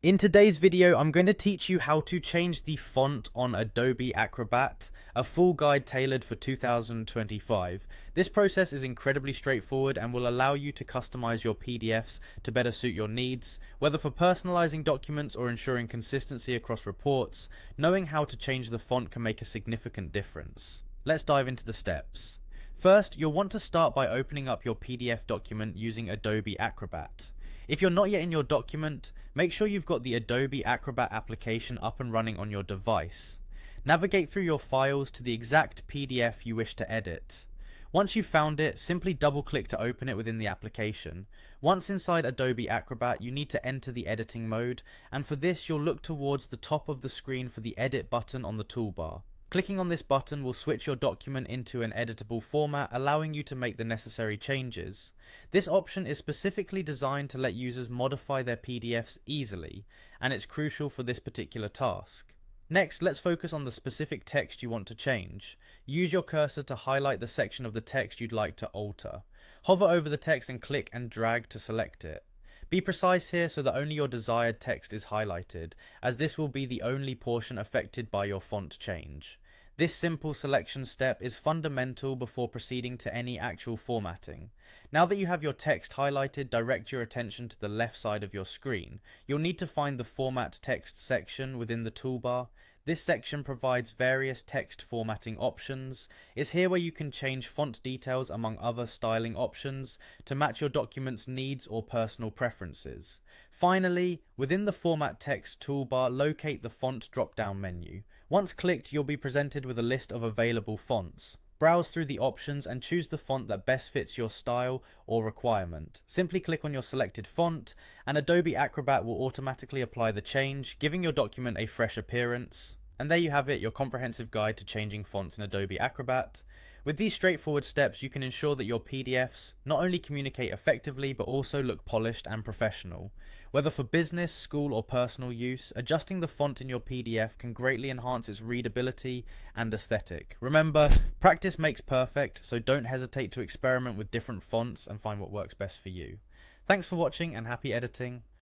In today's video, I'm going to teach you how to change the font on Adobe Acrobat, a full guide tailored for 2025. This process is incredibly straightforward and will allow you to customize your PDFs to better suit your needs. Whether for personalizing documents or ensuring consistency across reports, knowing how to change the font can make a significant difference. Let's dive into the steps. First, you'll want to start by opening up your PDF document using Adobe Acrobat. If you're not yet in your document, make sure you've got the Adobe Acrobat application up and running on your device. Navigate through your files to the exact PDF you wish to edit. Once you've found it, simply double-click to open it within the application. Once inside Adobe Acrobat, you need to enter the editing mode, and for this you'll look towards the top of the screen for the Edit button on the toolbar. Clicking on this button will switch your document into an editable format, allowing you to make the necessary changes. This option is specifically designed to let users modify their PDFs easily, and it's crucial for this particular task. Next, let's focus on the specific text you want to change. Use your cursor to highlight the section of the text you'd like to alter. Hover over the text and click and drag to select it. Be precise here so that only your desired text is highlighted, as this will be the only portion affected by your font change. This simple selection step is fundamental before proceeding to any actual formatting. Now that you have your text highlighted, direct your attention to the left side of your screen. You'll need to find the Format Text section within the toolbar. This section provides various text formatting options. It's here where you can change font details among other styling options to match your document's needs or personal preferences. Finally, within the Format Text toolbar, locate the Font drop-down menu. Once clicked, you'll be presented with a list of available fonts. Browse through the options and choose the font that best fits your style or requirement. Simply click on your selected font, and Adobe Acrobat will automatically apply the change, giving your document a fresh appearance. And there you have it, your comprehensive guide to changing fonts in Adobe Acrobat. With these straightforward steps, you can ensure that your PDFs not only communicate effectively, but also look polished and professional. Whether for business, school, or personal use, adjusting the font in your PDF can greatly enhance its readability and aesthetic. Remember, practice makes perfect, so don't hesitate to experiment with different fonts and find what works best for you. Thanks for watching and happy editing.